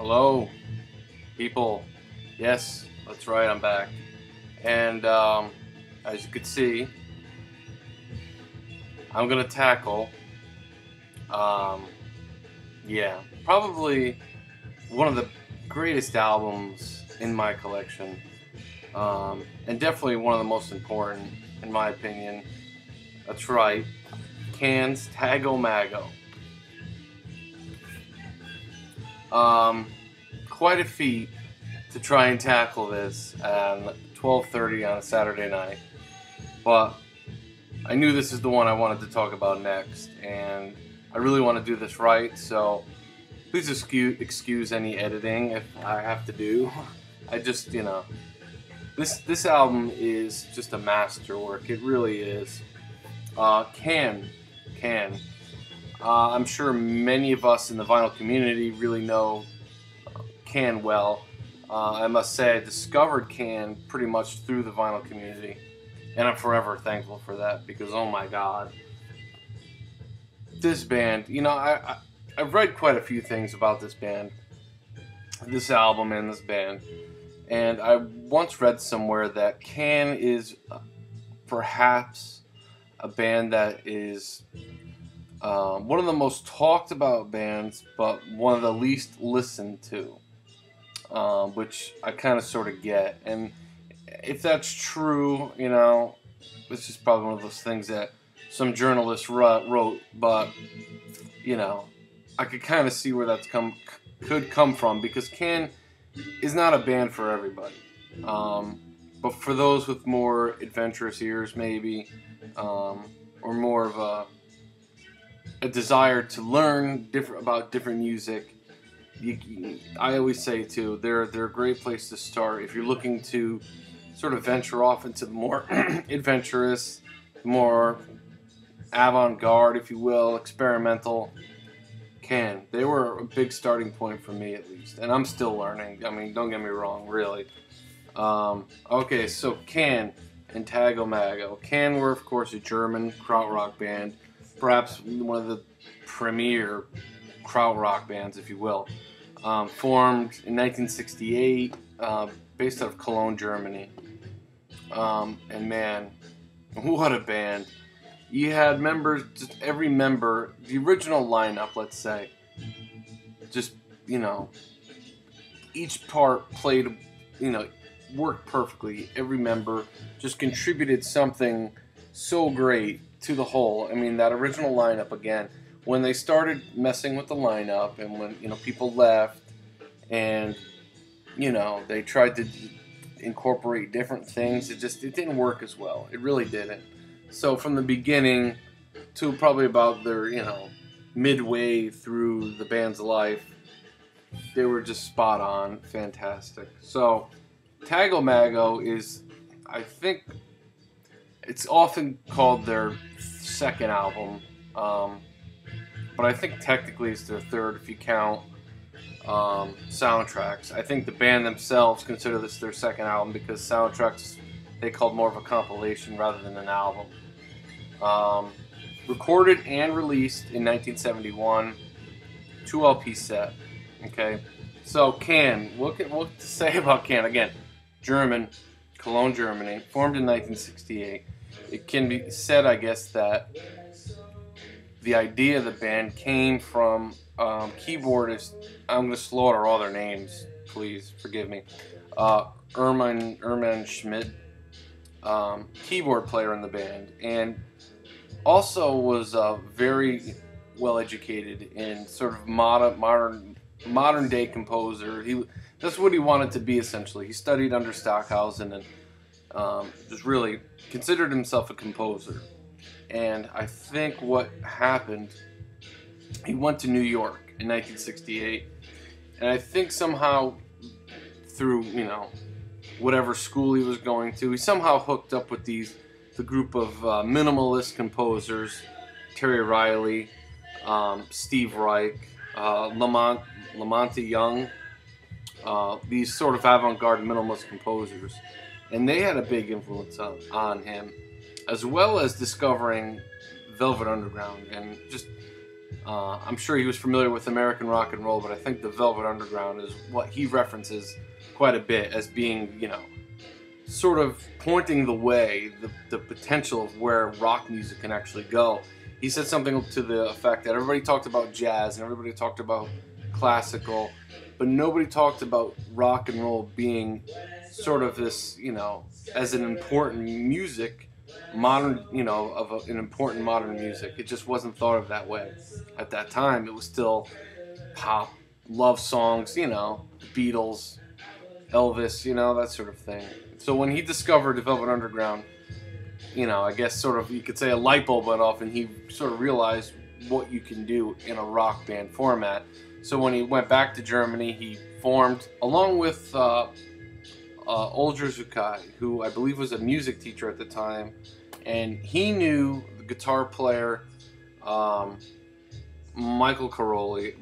Hello, people. Yes, that's right, I'm back. And as you can see, I'm gonna tackle, um, yeah, probably one of the greatest albums in my collection, and definitely one of the most important, in my opinion. That's right, Can's Tago Mago. Um, Quite a feat to try and tackle this at 12:30 on a Saturday night, but I knew this is the one I wanted to talk about next, and I really want to do this right, so please excuse any editing if I have to do. I just, this album is just a masterwork. It really is. Can. I'm sure many of us in the vinyl community really know Can well. I must say, I discovered Can pretty much through the vinyl community, and I'm forever thankful for that because, oh my God, this band. I've read quite a few things about this band, this album, and this band, and I once read somewhere that Can is perhaps a band that is one of the most talked about bands, but one of the least listened to, which I kind of sort of get. And if that's true, it's just probably one of those things that some journalist wrote, but I could kind of see where could come from, because Can is not a band for everybody. But for those with more adventurous ears, maybe, or more of a desire to learn about different music, I always say too, they're a great place to start if you're looking to sort of venture off into the more adventurous, more avant-garde, if you will, experimental. They were a big starting point for me, at least, and I'm still learning. I mean, don't get me wrong, really. Okay, so Can and Tago Mago. Can were, of course, a German krautrock band, perhaps one of the premier krautrock bands, if you will. Formed in 1968, based out of Cologne, Germany. And man, what a band. You had members, just every member, the original lineup, let's say, just, each part played, worked perfectly. Every member just contributed something so great to the whole. I mean, that original lineup, again, when they started messing with the lineup, and when, people left, and, they tried to incorporate different things, it didn't work as well. It really didn't. So from the beginning to probably about their, midway through the band's life, they were just spot on, fantastic. So Tago Mago is, I think, it's often called their second album, but I think technically it's their third if you count soundtracks. I think the band themselves consider this their second album because soundtracks they called more of a compilation rather than an album. Recorded and released in 1971, 2 LP set. Okay, so Can, what to say about Can? Again, German, Cologne, Germany, formed in 1968. It can be said, I guess, that the idea of the band came from keyboardist. I'm going to slaughter all their names, please forgive me. Erman Schmidt, keyboard player in the band, and also was very well educated in sort of modern day composer. That's what he wanted to be, essentially. He studied under Stockhausen and just really considered himself a composer. And I think what happened, he went to New York in 1968, and I think somehow through, whatever school he was going to, he somehow hooked up with the group of minimalist composers, Terry Riley, Steve Reich, Lamonte Young, these sort of avant-garde minimalist composers. And they had a big influence on him, as well as discovering Velvet Underground and just I'm sure he was familiar with American rock and roll, but I think the Velvet Underground is what he references quite a bit as being, you know, sort of pointing the way, the potential of where rock music can actually go. He said something to the effect that everybody talked about jazz and everybody talked about classical, but nobody talked about rock and roll being sort of this, you know, as an important music, modern, you know, an important modern music. It just wasn't thought of that way. At that time, it was still pop, love songs, you know, Beatles, Elvis, you know, that sort of thing. So when he discovered the Velvet Underground, you know, I guess sort of you could say a light bulb went off, and he sort of realized what you can do in a rock band format. So when he went back to Germany, he formed, along with Olger Zukai, who I believe was a music teacher at the time, and he knew the guitar player Michael Caroli,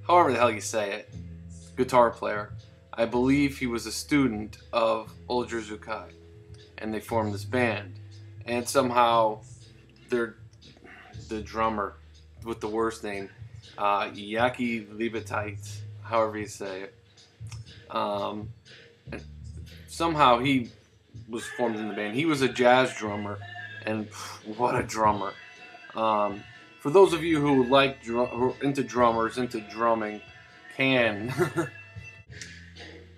however the hell you say it, guitar player. I believe he was a student of Olger Zukai, and they formed this band. And somehow, the drummer with the worst name, Yaki Liebetite, however you say it, somehow he was formed in the band. He was a jazz drummer, and what a drummer! For those of you who like who are into drummers, into drumming, can.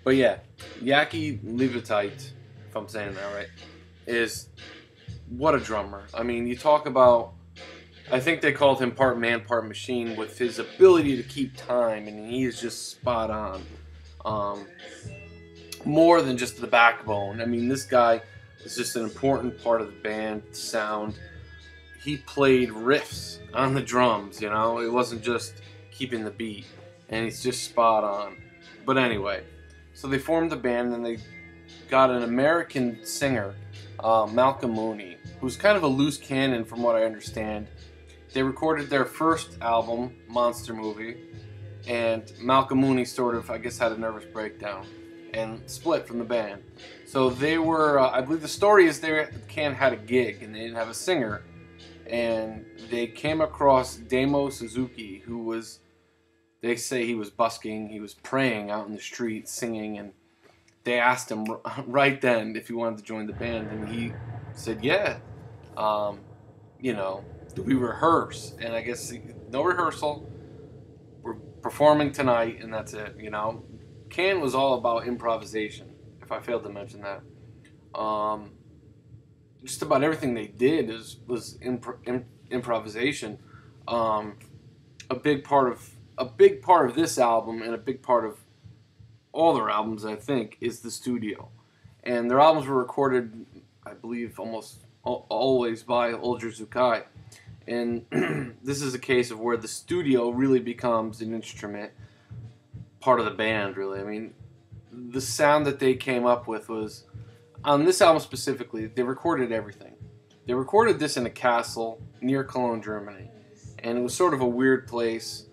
But yeah, Yaki Liebetite, if I'm saying that right, is what a drummer. I mean, you talk about, I think they called him part man, part machine, with his ability to keep time, and he is just spot on. More than just the backbone. I mean, this guy is just an important part of the band, sound. He played riffs on the drums, you know? It wasn't just keeping the beat, and he's just spot on. But anyway, so they formed the band, and they got an American singer, Malcolm Mooney, who's kind of a loose cannon from what I understand. They recorded their first album, Monster Movie, and Malcolm Mooney sort of, I guess, had a nervous breakdown and split from the band. So they were, I believe the story is Can had a gig and they didn't have a singer, and they came across Damo Suzuki, who was, they say he was busking, he was praying out in the street, singing, and they asked him right then if he wanted to join the band, and he said, yeah, you know, do we rehearse? And I guess no rehearsal, we're performing tonight, and that's it, you know. Can was all about improvisation, if I failed to mention that. Just about everything they did was improvisation. A big part of this album, and a big part of all their albums, I think, is the studio. And their albums were recorded, I believe, almost always by Olger Zukai. And this is a case of where the studio really becomes an instrument, part of the band, really. I mean, the sound that they came up with was, on this album specifically, they recorded everything. They recorded this in a castle near Cologne, Germany. And it was sort of a weird place.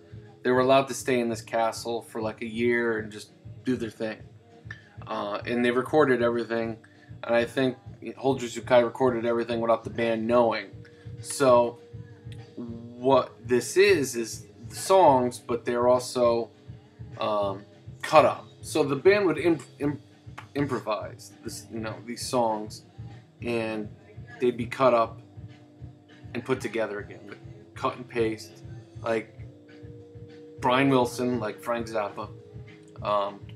They were allowed to stay in this castle for like a year and just do their thing. And they recorded everything. And I think Olger Zukai recorded everything without the band knowing. So what this is the songs, but they're also cut up. So the band would improvise this, you know, these songs, and they'd be cut up and put together again. But cut and paste, like Brian Wilson, like Frank Zappa,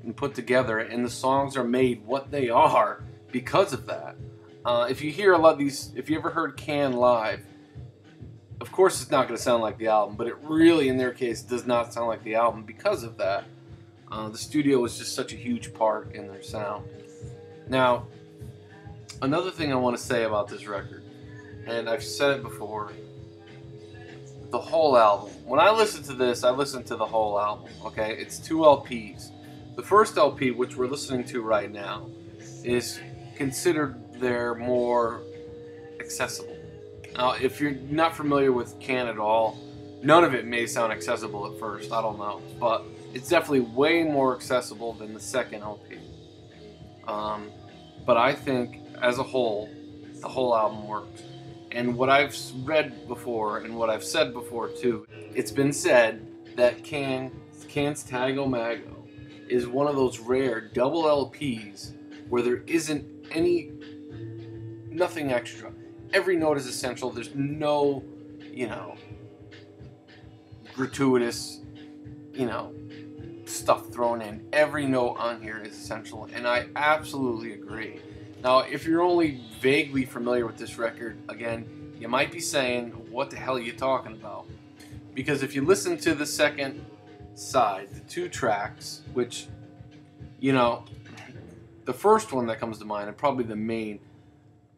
and put together. And the songs are made what they are because of that. If you hear a lot of these, if you ever heard Can live, of course it's not going to sound like the album, but it really, in their case, does not sound like the album because of that. The studio was just such a huge part in their sound. Now, another thing I want to say about this record, and I've said it before, the whole album. When I listen to this, I listen to the whole album, okay? It's 2 LPs. The first LP, which we're listening to right now, is considered their more accessible. Now, if you're not familiar with Can at all, none of it may sound accessible at first, I don't know, but it's definitely way more accessible than the second LP. But I think, as a whole, the whole album works. And what I've read before and what I've said before too, it's been said that Can's Tago Mago is one of those rare double LPs where there isn't nothing extra. Every note is essential. There's no, gratuitous, stuff thrown in. Every note on here is essential, and I absolutely agree. Now, if you're only vaguely familiar with this record, again, you might be saying, what the hell are you talking about? Because if you listen to the second side, the 2 tracks, which, the first one that comes to mind, and probably the main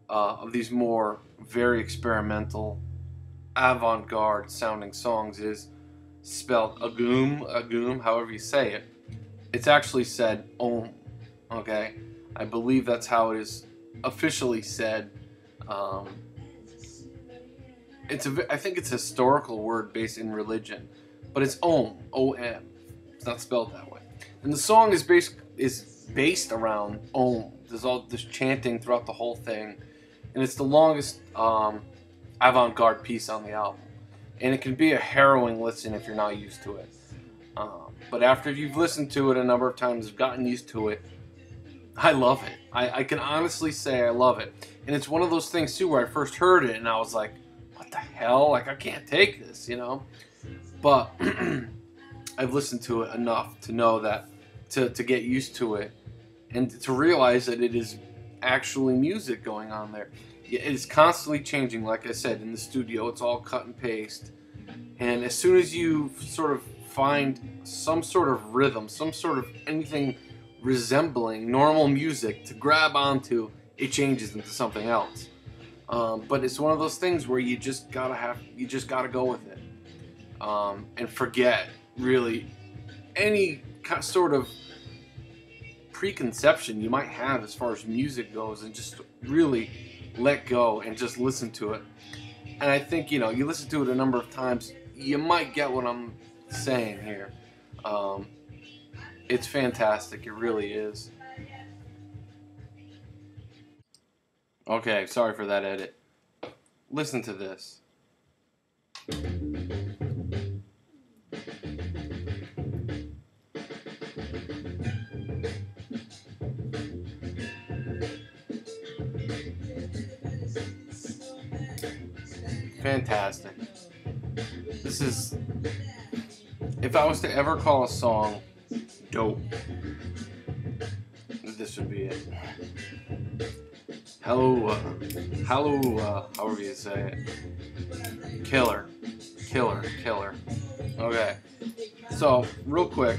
of these more very experimental, avant-garde sounding songs, is spelled Agum, however you say it. It's actually said Om, okay? I believe that's how it is officially said. I think it's a historical word based in religion, but it's Om, O-M. It's not spelled that way. And the song is based around Om. There's all this chanting throughout the whole thing, and it's the longest avant-garde piece on the album. And it can be a harrowing listen if you're not used to it. But after you've listened to it a number of times, gotten used to it, I love it. I can honestly say I love it. And it's one of those things too where I first heard it and I was like, what the hell? Like, I can't take this, But I've listened to it enough to know that, to get used to it and to realize that it is actually music going on there. It is constantly changing, like I said, in the studio. It's all cut and paste. And as soon as you sort of find some sort of rhythm, some sort of anything resembling normal music to grab onto, it changes into something else. But it's one of those things where you just gotta go with it, and forget really any sort of preconception you might have as far as music goes, and just really let go and just listen to it. And I think, you listen to it a number of times, you might get what I'm saying here. It's fantastic, it really is. Okay, sorry for that edit. Listen to this. Fantastic. This is, if I was to ever call a song dope, this would be it. Hello, however you say it. Killer. Okay, so real quick,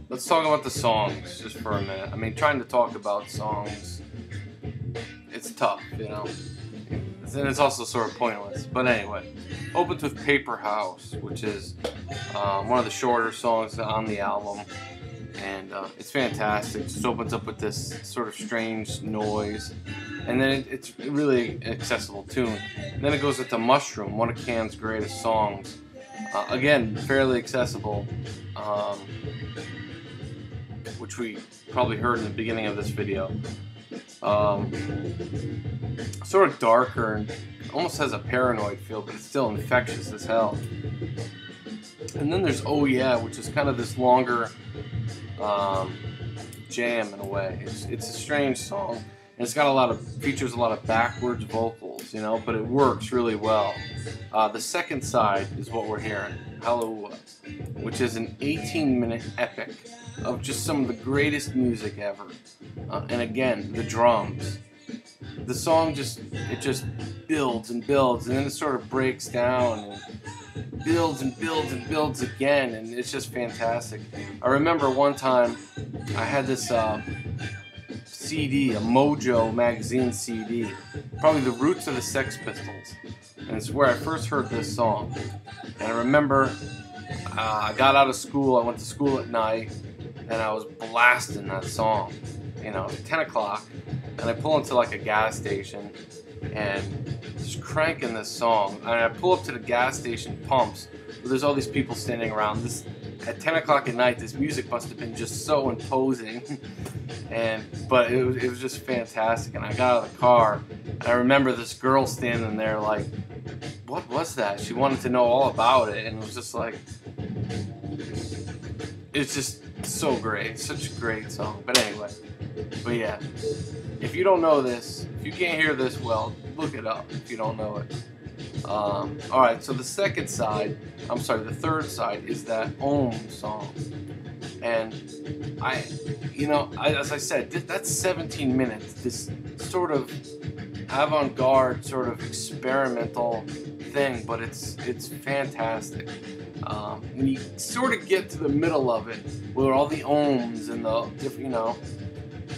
let's talk about the songs just for a minute. I mean, trying to talk about songs, it's tough, and it's also sort of pointless. But anyway, opens with Paper House, which is one of the shorter songs on the album, and it's fantastic. It just opens up with this sort of strange noise, and then it's really an accessible tune. And then it goes into Mushroom, one of Can's greatest songs. Again, fairly accessible, which we probably heard in the beginning of this video. Sort of darker and almost has a paranoid feel, but it's still infectious as hell. And then there's Oh Yeah, which is kind of this longer jam in a way. It's a strange song, and it's got features a lot of backwards vocals, but it works really well. The second side is what we're hearing, Hello, which is an 18-minute epic of just some of the greatest music ever. And again, the drums. The song just builds and builds, and then it sort of breaks down and builds and builds and builds again, and it's just fantastic. I remember one time I had this CD, a Mojo magazine CD, probably The Roots of the Sex Pistols, and it's where I first heard this song. And I remember I got out of school, I went to school at night, and I was blasting that song, 10 o'clock, and I pull into like a gas station and just cranking this song. And I pull up to the gas station pumps where there's all these people standing around. At 10 o'clock at night, this music must have been just so imposing. But it was just fantastic. And I got out of the car, and I remember this girl standing there like, what was that? She wanted to know all about it, and it was just like, it's just so great. Such a great song. But anyway, but yeah, if you don't know this, if you can't hear this well, look it up if you don't know it. Alright, so the third side is that Om song. And as I said, that's 17 minutes. This sort of avant-garde, sort of experimental thing, but it's fantastic. When you sort of get to the middle of it, where all the ohms and the different,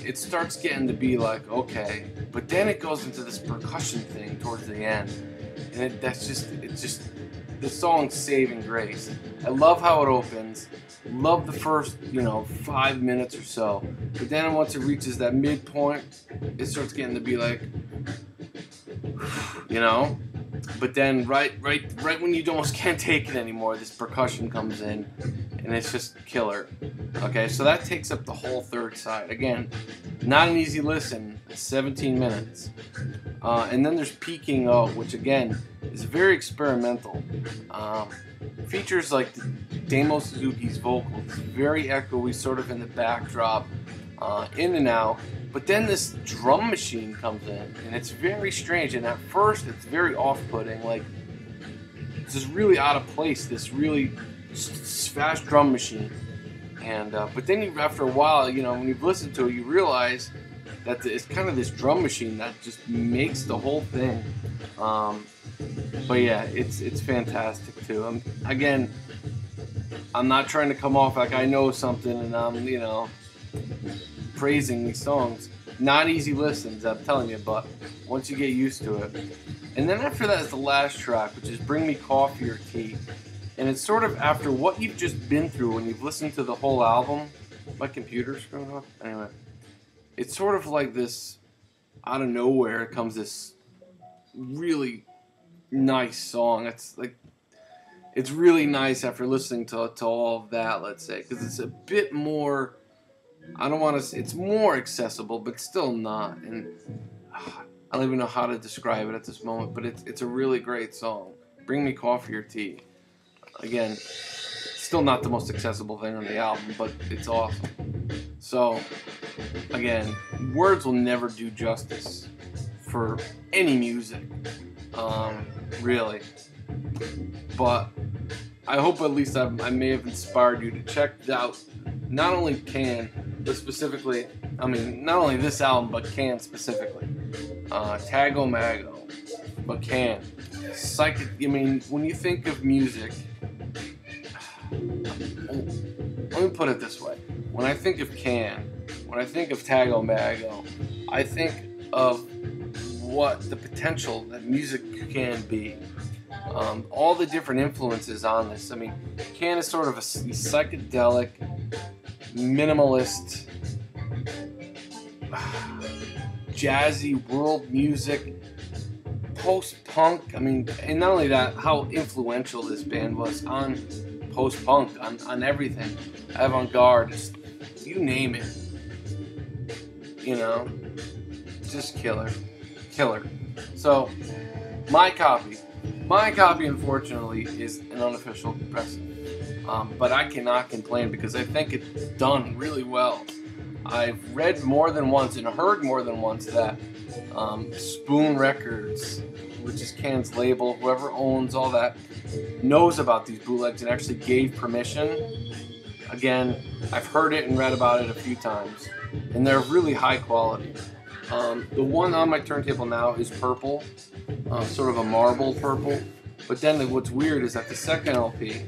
it starts getting to be like, okay, but then it goes into this percussion thing towards the end, and it's just the song's saving grace. I love how it opens. Love the first 5 minutes or so, but then once it reaches that midpoint, it starts getting to be like, but then right when you almost can't take it anymore, this percussion comes in, and it's just killer. Okay, so that takes up the whole third side. Again, not an easy listen. 17 minutes. And then there's Peking O, which again is very experimental. Features like Damo Suzuki's vocals, very echoey, sort of in the backdrop, in and out. But then this drum machine comes in, and it's very strange. And at first, it's very off-putting. Like, this is really out of place. This really fast drum machine. And but then after a while, when you've listened to it, you realize that it's kind of this drum machine that just makes the whole thing. But yeah, it's fantastic too. Again, I'm not trying to come off like I know something and I'm praising these songs. Not easy listens, I'm telling you, but once you get used to it. And then after that is the last track, which is Bring Me Coffee or Tea. And it's sort of after what you've just been through when you've listened to the whole album. My computer's screwing up. Anyway, it's sort of like this, out of nowhere comes this really nice song. It's really nice after listening to all of that, let's say, because it's a bit more, I don't want to say, it's more accessible, but still not. And I don't even know how to describe it at this moment, but it's a really great song. Bring Me Coffee or Tea. Again, still not the most accessible thing on the album, but it's awesome. So, again, words will never do justice for any music, really. But I hope at least I may have inspired you to check out not only Can, but specifically, not only this album, but Can specifically. Tago Mago, but Can. When you think of music, let me put it this way. When I think of Can, when I think of Tago Mago, I think of what the potential that music can be. All the different influences on this. Can is sort of a psychedelic, minimalist, jazzy world music, post-punk. And not only that, how influential this band was on post-punk, on everything. Avant-garde, you name it. Just killer. So, my copy unfortunately is an unofficial pressing. But I cannot complain because I think it's done really well. I've read more than once and heard more than once that Spoon Records, which is Can's label, whoever owns all that, knows about these bootlegs and actually gave permission. Again, I've heard it and read about it a few times, and they're really high quality. The one on my turntable now is purple, sort of a marble purple. But then what's weird is that the second LP,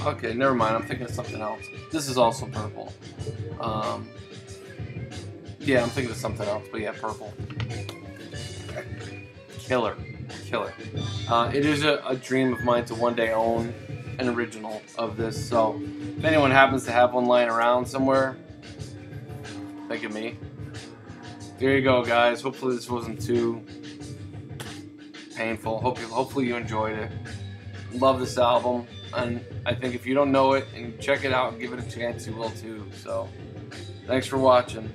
okay, never mind, I'm thinking of something else. This is also purple. Yeah, I'm thinking of something else, but yeah, purple. Killer. It is a dream of mine to one day own an original of this, so if anyone happens to have one lying around somewhere, think of me. There you go, guys. Hopefully this wasn't too painful. Hopefully you enjoyed it. Love this album, and I think if you don't know it and check it out and give it a chance, you will too. So Thanks for watching.